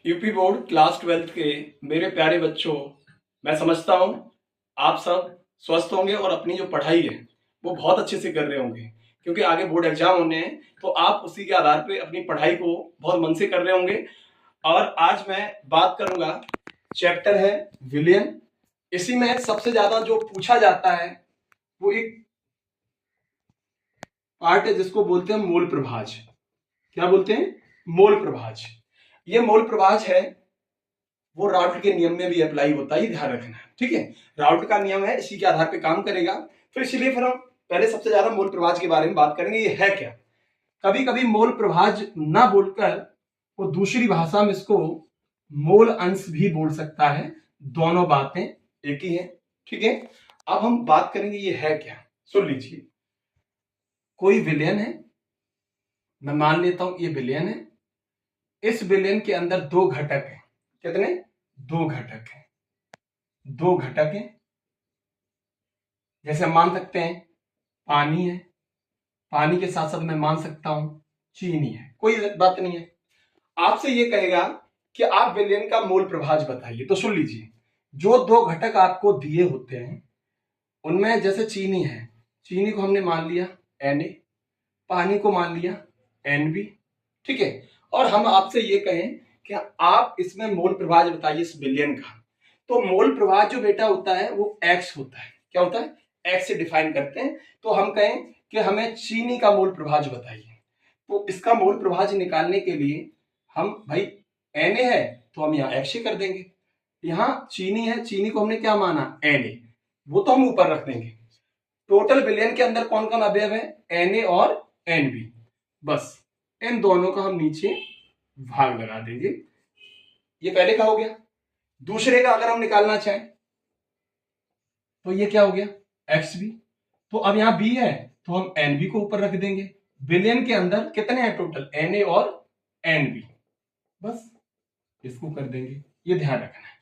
UP board class 12th के मेरे प्यारे बच्चों, मैं समझता हूँ आप सब स्वस्थ होंगे और अपनी जो पढ़ाई है वो बहुत अच्छे से कर रहे होंगे, क्योंकि आगे बोर्ड एग्जाम होने हैं। तो आप उसी के आधार पे अपनी पढ़ाई को बहुत मन से कर रहे होंगे। और आज मैं बात करूंगा, चैप्टर है विलयन। इसी में सबसे ज्यादा जो पूछा जाता है वो एक पार्ट है जिसको बोलते हैं मोल प्रभाज। क्या बोलते हैं? मोल प्रभाज। ये मोल प्रभाज है वो राउल्ट के नियम में भी अप्लाई होता है, ये ध्यान रखना है। ठीक है, राउल्ट का नियम है, इसी के आधार पे काम करेगा। तो इसलिए फिर हम पहले सबसे ज्यादा मोल प्रभाज के बारे में बात करेंगे, ये है क्या। कभी कभी मोल प्रभाज ना बोलकर वो दूसरी भाषा में इसको मोल अंश भी बोल सकता है। दोनों बातें एक ही है। ठीक है, अब हम बात करेंगे ये है क्या। सुन लीजिए, कोई विलयन है, मैं मान लेता हूं ये विलयन है। इस विलयन के अंदर दो घटक हैं। कितने? दो घटक हैं। दो घटक हैं, जैसे हम मान सकते हैं पानी है, पानी के साथ साथ मैं मान सकता हूं चीनी है। कोई बात नहीं है। आपसे ये कहेगा कि आप विलयन का मोल प्रभाज बताइए, तो सुन लीजिए, जो दो घटक आपको दिए होते हैं उनमें जैसे चीनी है, चीनी को हमने मान लिया Na, पानी को मान लिया Nb। ठीक है, और हम आपसे ये कहें कि आप इसमें मोल प्रभाज बताइए इस विलयन का, तो मोल प्रभाज जो बेटा होता है वो x होता है। क्या होता है? x से डिफाइन करते हैं। तो हम कहें कि हमें चीनी का मोल प्रभाज बताइए, तो इसका मोल प्रभाज निकालने के लिए हम भाई Na है तो हम यहाँ x कर देंगे, यहाँ चीनी है, चीनी को हमने क्या माना Na, वो तो हम ऊपर रख देंगे। टोटल विलयन के अंदर कौन कौन अवयव है? Na और Nb। बस इन दोनों का हम नीचे भाग लगा देंगे। ये पहले का हो गया। दूसरे का अगर हम निकालना चाहें तो ये क्या हो गया? XB। तो अब यहां B है तो हम NB को ऊपर रख देंगे। विलयन के अंदर कितने हैं टोटल? Na और Nb। बस इसको कर देंगे, ये ध्यान रखना है।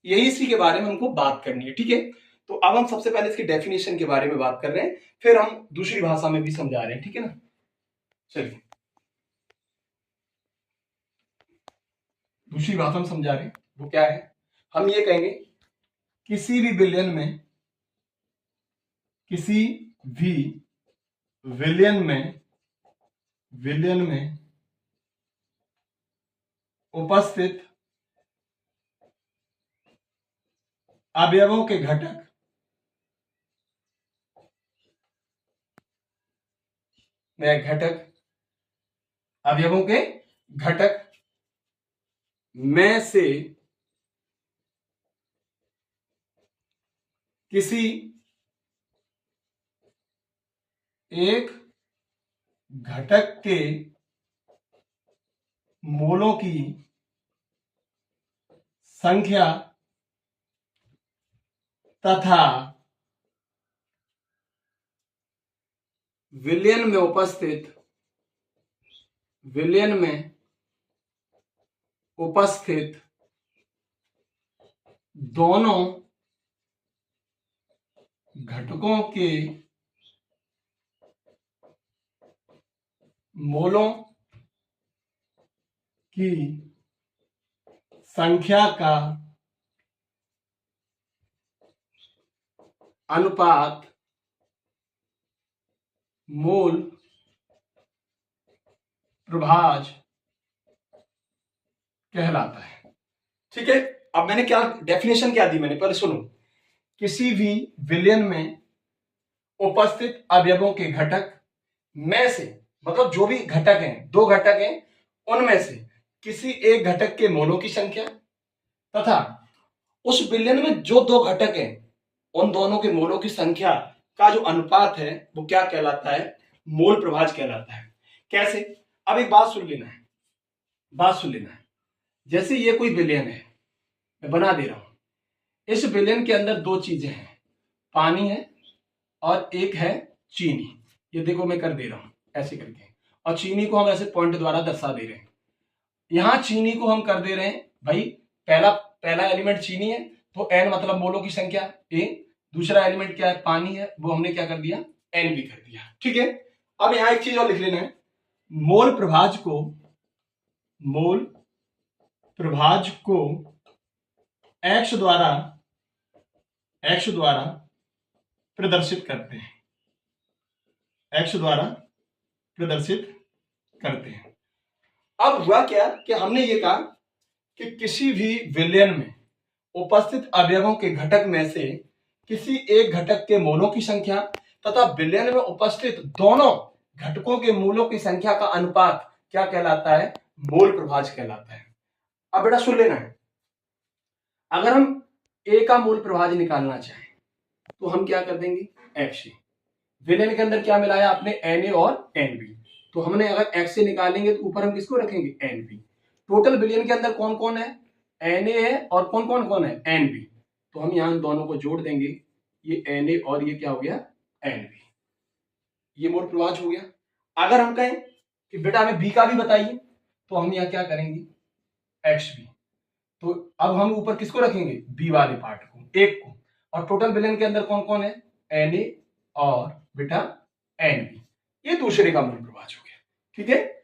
यही इसी के बारे में हमको बात करनी है। ठीक है, तो अब हम सबसे पहले इसकी डेफिनेशन के बारे में बात कर रहे हैं, फिर हम दूसरी भाषा में भी समझा रहे हैं। ठीक है ना, चलिए दूसरी भाषा में समझा रहे हैं। वो क्या है? हम ये कहेंगे किसी भी विलयन में, किसी भी विलयन में उपस्थित अवयवों के घटक अवयवों के घटक में से किसी एक घटक के मोलों की संख्या तथा विलयन में उपस्थित दोनों घटकों के मोलों की संख्या का अनुपात मोल प्रभाज कहलाता है। ठीक है, अब मैंने क्या डेफिनेशन क्या दी, मैंने पहले सुनो। किसी भी विलयन में उपस्थित अवयवों के घटक में से, मतलब जो भी घटक हैं, दो घटक हैं, उनमें से किसी एक घटक के मोलों की संख्या तथा उस विलयन में जो दो घटक हैं उन दोनों के मोलों की संख्या का जो अनुपात है वो क्या कहलाता है? मोल प्रभाज कहलाता है। कैसे? अब एक बात सुन लेना है, जैसे ये कोई विलयन है, मैं बना दे रहा हूं। इस विलयन के अंदर दो चीजें हैं, पानी है और एक है चीनी। ये देखो मैं कर दे रहा हूं ऐसे करके, और चीनी को हम ऐसे पॉइंट द्वारा दर्शा दे रहे हैं। यहां चीनी को हम कर दे रहे हैं भाई, पहला एलिमेंट चीनी है तो n मतलब मोलों की संख्या a, दूसरा एलिमेंट क्या है? पानी है, वो हमने क्या कर दिया? Nb कर दिया। ठीक है, अब यहां एक चीज और लिख लेना है, मोल प्रभाज को x द्वारा प्रदर्शित करते हैं, x द्वारा प्रदर्शित करते हैं। अब हुआ क्या कि हमने ये कहा कि किसी भी विलयन में उपस्थित अवयवों के घटक में से किसी एक घटक के मोलों की संख्या तथा विलयन में उपस्थित दोनों घटकों के मोलों की संख्या का अनुपात क्या कहलाता है? मोल प्रभाज कहलाता है। अब बेटा सुन लेना है, अगर हम ए का मोल प्रभाज निकालना चाहें तो हम क्या कर देंगे? FC। विलयन के अंदर क्या मिलाया आपने? Na और Nb। तो हमने अगर x से निकालेंगे तो ऊपर हम किसको रखेंगे? Nb। टोटल विलयन के अंदर कौन कौन है? Na है और कौन कौन है? Nb। तो हम यहां दोनों को जोड़ देंगे, ये Na और ये क्या हो गया? Nb। ये मोल प्रभाज हो गया। अगर हम कहें कि बेटा हमें बी का भी बताइए तो हम यहाँ क्या करेंगे? XB। तो अब हम ऊपर किसको रखेंगे? बी वाले पार्ट को, एक को। और टोटल विलयन के अंदर कौन कौन है? Na और बेटा Nb। ये दूसरे का मोल प्रभाज हो गया। ठीक है,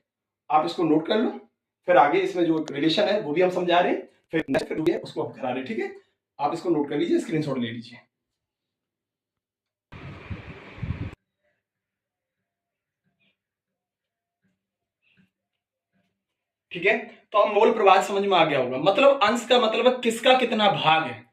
आप इसको नोट कर लो, फिर आगे इसमें जो रिलेशन है वो भी हम समझा रहे हैं, फिर नेक्स्ट उसको आप करा रहे हैं। ठीक है, आप इसको नोट कर लीजिए, स्क्रीनशॉट ले लीजिए। ठीक है, तो अब मोल प्रभाज समझ में आ गया होगा। मतलब अंश का मतलब है किसका कितना भाग है,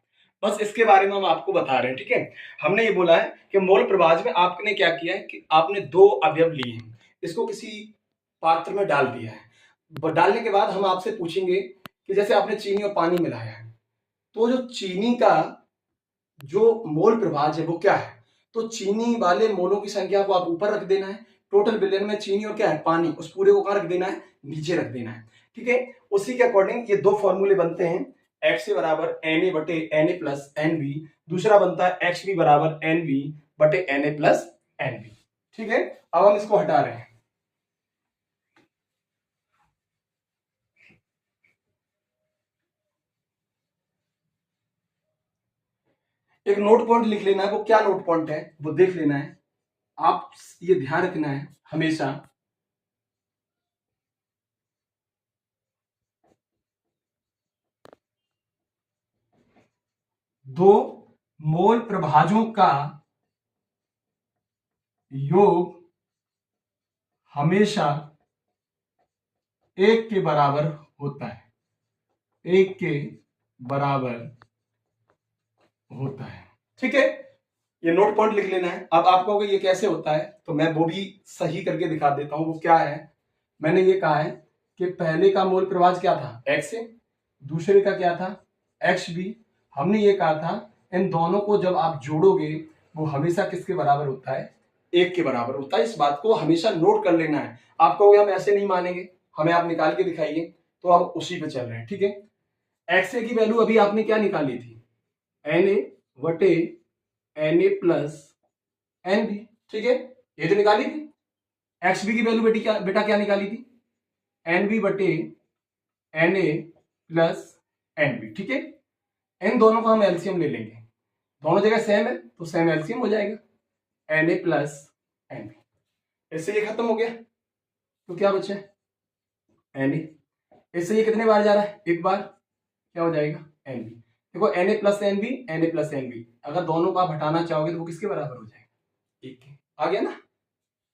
बस इसके बारे में हम आपको बता रहे हैं। ठीक है, हमने ये बोला है कि मोल प्रभाज में आपने क्या किया है कि आपने दो अवयव लिए हैं, इसको किसी पात्र में डाल दिया है। डालने के बाद हम आपसे पूछेंगे कि जैसे आपने चीनी और पानी मिलाया है, तो जो चीनी का जो मोल प्रभाज है वो क्या है? तो चीनी वाले मोलों की संख्या को आप ऊपर रख देना है। टोटल विलयन में चीनी और क्या है? पानी। उस पूरे को कहां रख देना है? नीचे रख देना है। ठीक है, उसी के अकॉर्डिंग ये दो फॉर्मूले बनते हैं। XA बराबर Na बटे Na प्लस NB, दूसरा बनता है XB बराबर NB बटे Na प्लस NB। ठीक है, अब हम इसको हटा रहे हैं। एक नोट पॉइंट लिख लेना है, वो क्या नोट पॉइंट है वो देख लेना है। आप ये ध्यान रखना है हमेशा, दो मोल प्रभाजों का योग हमेशा एक के बराबर होता है, एक के बराबर होता है। ठीक है, ये नोट पॉइंट लिख लेना है। अब आप कहोगे ये कैसे होता है, तो मैं वो भी सही करके दिखा देता हूं। वो क्या है? मैंने ये कहा है कि पहले का मोल प्रभाज क्या था? XA, दूसरे का क्या था? XB। हमने ये कहा था इन दोनों को जब आप जोड़ोगे वो हमेशा किसके बराबर होता है? एक के बराबर होता है। इस बात को हमेशा नोट कर लेना है। आप कहोगे हम ऐसे नहीं मानेंगे, हमें आप निकाल के दिखाइए, तो आप उसी पे चल रहे हैं। ठीक है, XA की वैल्यू अभी आपने क्या निकाली थी? Na बटे Na प्लस NB। ठीक है, ये तो निकाली थी। XB की वैल्यू बेटा क्या निकाली थी? NB बटे Na प्लस NB। ठीक है, इन दोनों का हम एलसीएम ले लेंगे, दोनों जगह सेम है तो सेम एलसीएम हो जाएगा Na प्लस NB। इससे ये खत्म हो गया, तो क्या बचे? Na। इससे ये कितने बार जा रहा है? एक बार। क्या हो जाएगा? NB। देखो Na plus NB, Na plus NB, अगर दोनों को आप हटाना चाहोगे तो वो किसके बराबर हो जाएगा? एक के। आ गया ना?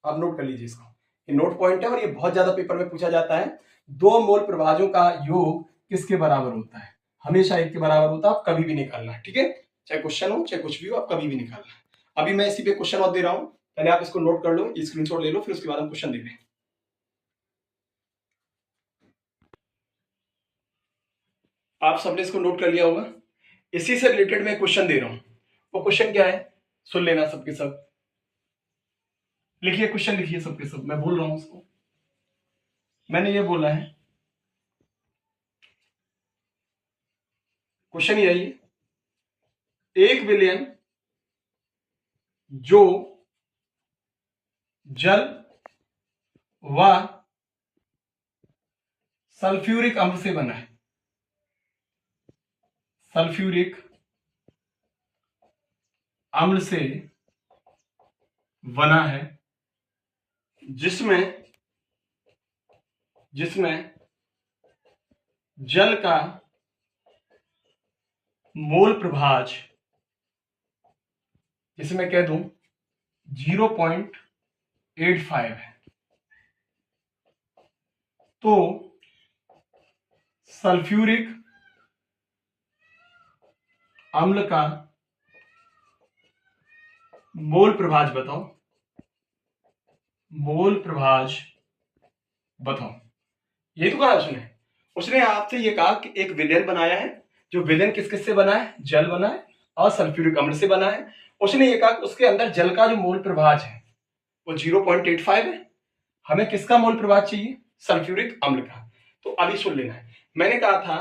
आप नोट कर लीजिए इसको, ये नोट पॉइंट है और ये बहुत ज्यादा पेपर में पूछा जाता है। दो मोल प्रभाजों का योग किसके बराबर होता है? हमेशा एक के बराबर होता है। आप कभी भी निकालना है। ठीक है, चाहे क्वेश्चन हो चाहे कुछ भी हो, आप कभी भी निकालना है। अभी मैं इसी पे क्वेश्चन और दे रहा हूं, पहले आप इसको नोट कर लो, स्क्रीनशॉट ले लो, फिर उसके बाद हम क्वेश्चन दे रहे हैं। आप सबने इसको नोट कर लिया होगा। इसी से रिलेटेड मैं क्वेश्चन दे रहा हूं। वो क्वेश्चन क्या है सुन लेना सबके सब। लिखिए क्वेश्चन, लिखिए सबके सब, मैं बोल रहा हूं उसको। मैंने ये बोला है, क्वेश्चन यही है, एक विलयन जो जल व सल्फ्यूरिक अम्ल से बना है, सल्फ्यूरिक अम्ल से बना है, जिसमें जल का मोल प्रभाज, जिसे मैं कह दूं 0.85 है, तो सल्फ्यूरिक अम्ल का मोल प्रभाज बताओ, मोल प्रभाज बताओ। यही तो कहा उसने। उसने आपसे ये कहा कि एक विलयन बनाया है, जो विलयन किस किस से बना है, जल बना है और सल्फ्यूरिक अम्ल से बना है। उसने ये कहा कि उसके अंदर जल का जो मोल प्रभाज है वो 0.85 है। हमें किसका मोल प्रभाज चाहिए, सल्फ्यूरिक अम्ल का। तो अभी सुन लेना है, मैंने कहा था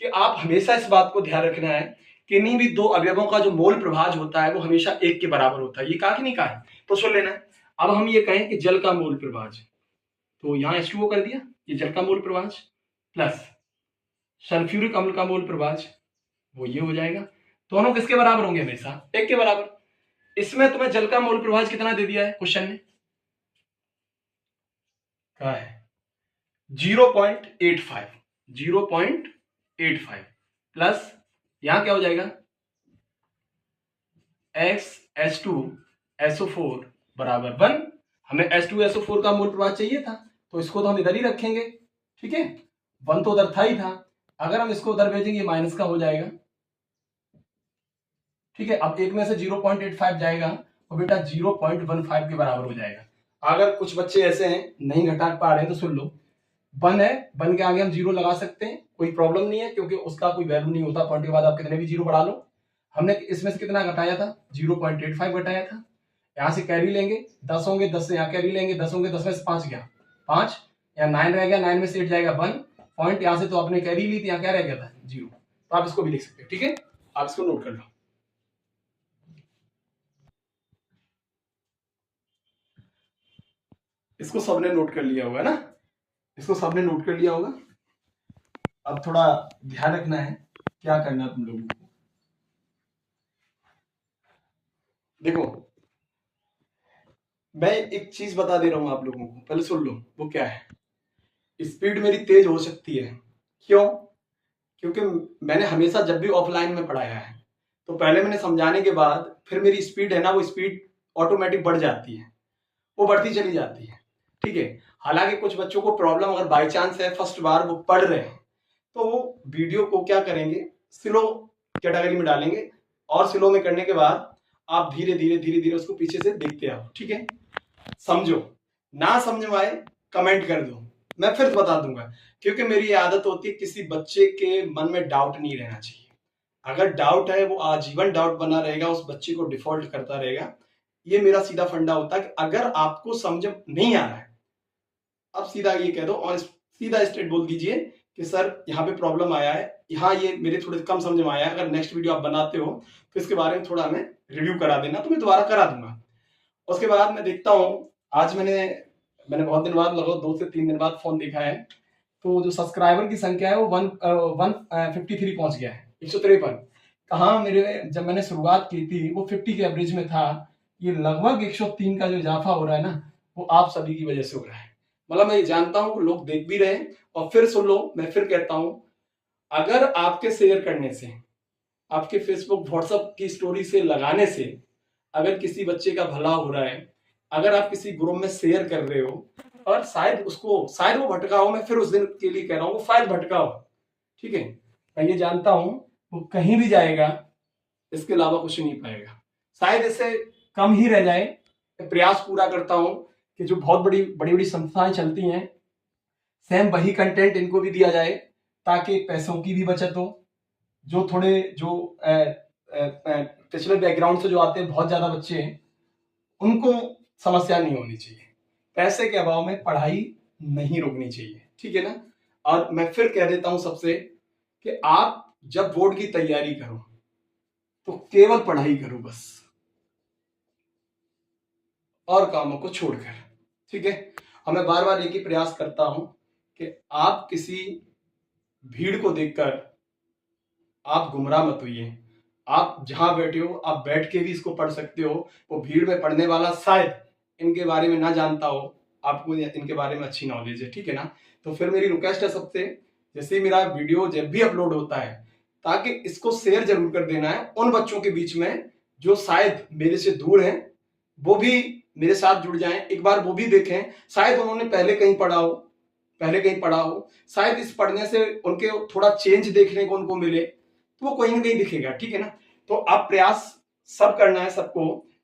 कि आप हमेशा इस बात को ध्यान रखना है कि नहीं भी दो अवयवों का जो मोल प्रभाज होता है वो हमेशा एक के बराबर होता है। ये कहा कि नहीं कहा है, तो सुन लेना है। अब हम ये कहें कि जल का मोल प्रभाज, तो यहां H2O कर दिया, ये जल का मोल प्रभाज, प्लस सल्फ्यूरिक अम्ल का मोल प्रभाज, वो ये हो जाएगा। दोनों किसके बराबर होंगे, हमेशा एक के बराबर। इसमें तुम्हें जल का मोल प्रभाज कितना दे दिया है क्वेश्चन ने, कहा है 0.85, 0.85 प्लस यहां क्या हो जाएगा H2SO4 बराबर 1। हमें H2SO4 का मोल प्रभाज चाहिए था, तो इसको तो हम इधर ही रखेंगे, ठीक है। 1 तो उधर था ही था, अगर हम इसको उधर भेजेंगे माइनस का हो जाएगा, ठीक है। अब एक में से 0.85 जाएगा और बेटा 0.15 के बराबर हो जाएगा। अगर कुछ बच्चे ऐसे हैं नहीं घटा पा रहे हैं तो सुन लो, 1 है, 1 के आगे हम 0 लगा सकते हैं, कोई प्रॉब्लम नहीं है, क्योंकि उसका कोई वैल्यू नहीं होता। पॉइंट के बाद आप कितने भी 0 बढ़ा लो। हमने इसमें से कितना घटाया था, 0.85 घटाया था। यहां से कैरी लेंगे, 10 होंगे, 10 से यहाँ कैरी लेंगे, 10 होंगे, 10 में से 5 गया 5, यहाँ 9 रह गया, 9 में से 8 जाएगा 1 पॉइंट। यहां से तो आपने कैरी ली थी, यहाँ क्या रह गया था 0, तो आप इसको भी लिख सकते हो, ठीक है। आप इसको नोट कर लो। इसको सबने नोट कर लिया होगा ना, इसको सबने नोट कर लिया होगा। अब थोड़ा ध्यान रखना है, क्या करना है तुम लोगों को। देखो मैं एक चीज बता दे रहा हूं आप लोगों को, पहले सुन लो। वो क्या है, स्पीड मेरी तेज हो सकती है, क्यों, क्योंकि मैंने हमेशा जब भी ऑफलाइन में पढ़ाया है तो पहले मैंने समझाने के बाद फिर मेरी स्पीड है ना, वो स्पीड ऑटोमेटिक बढ़ जाती है, वो बढ़ती चली जाती है, ठीक है। हालांकि कुछ बच्चों को प्रॉब्लम अगर बाई चांस है फर्स्ट बार वो पढ़ रहे हैं, तो वो वीडियो को क्या करेंगे, स्लो कैटेगरी में डालेंगे, और स्लो में करने के बाद आप धीरे धीरे धीरे धीरे उसको पीछे से देखते आओ, ठीक है। समझो, ना समझ में आए कमेंट कर दो, मैं फिर बता दूंगा, क्योंकि मेरी आदत होती है किसी बच्चे के मन में डाउट नहीं रहना चाहिए। अगर डाउट है वो आजीवन डाउट बना रहेगा, उस बच्चे को डिफॉल्ट करता रहेगा। ये मेरा सीधा फंडा होता है कि अगर आपको समझ नहीं आ रहा है, आप सीधा ये कह दो और सीधा स्ट्रेट बोल दीजिए कि सर यहाँ पे प्रॉब्लम आया है, यहाँ ये मेरे थोड़े कम समझ में आया है, अगर नेक्स्ट वीडियो आप बनाते हो तो इसके बारे में थोड़ा हमें रिव्यू करा देना, तो मैं दोबारा करा दूंगा। उसके बाद मैं देखता हूँ, आज मैंने बहुत दिन बाद, लगभग 2 से 3 दिन बाद फोन देखा है, तो जो सब्सक्राइबर की संख्या है वो 153 पहुंच गया है, 153। कहाँ मेरे जब मैंने शुरुआत की थी वो 50 के एवरेज में था, ये लगभग 103 का जो इजाफा हो रहा है ना, वो आप सभी की वजह से हो रहा है। मतलब मैं ये जानता हूं कि लोग देख भी रहे हैं। और फिर सुन लो, मैं फिर कहता हूं, अगर आपके शेयर करने से, आपके फेसबुक व्हाट्सएप की स्टोरी से लगाने से अगर किसी बच्चे का भला हो रहा है, अगर आप किसी ग्रुप में शेयर कर रहे हो और शायद वो भटका हो, मैं फिर उस दिन के लिए कह रहा हूं वो शायद भटका हो, ठीक है। मैं ये जानता हूं वो कहीं भी जाएगा, इसके अलावा कुछ नहीं पाएगा, शायद इससे कम ही रह जाए। मैं प्रयास पूरा करता हूं कि जो बहुत बड़ी बड़ी बड़ी संस्थाएं चलती हैं, सेम वही कंटेंट इनको भी दिया जाए, ताकि पैसों की भी बचत हो। जो थोड़े जो पिछले बैकग्राउंड से जो आते हैं, बहुत ज्यादा बच्चे हैं, उनको समस्या नहीं होनी चाहिए। पैसे के अभाव में पढ़ाई नहीं रोकनी चाहिए, ठीक है ना। और मैं फिर कह देता हूं सबसे कि आप जब बोर्ड की तैयारी करो तो केवल पढ़ाई करो बस, और कामों को छोड़कर, ठीक है। और मैं बार बार एक ही प्रयास करता हूं कि आप किसी भीड़ को देखकर आप गुमराह मत होइए। आप जहां बैठे हो आप बैठ के भी इसको पढ़ सकते हो। वो भीड़ में पढ़ने वाला शायद इनके बारे में ना जानता हो, आपको इनके बारे में अच्छी नॉलेज है, ठीक है ना। तो फिर मेरी रिक्वेस्ट है सबसे, जैसे मेरा वीडियो जब भी अपलोड होता है, ताकि इसको शेयर जरूर कर देना है उन बच्चों के बीच में जो शायद मेरे से दूर हैं, वो भी मेरे साथ जुड़ जाएं, एक बार वो भी देखें, शायद उन्होंने पहले कहीं पढ़ा हो, शायद इस पढ़ने से उनके थोड़ा चेंज देखने को उनको मिले, तो वो कहीं ना कहीं दिखेगा। ठीक है ना? तो आप प्रयास सब करना है सबको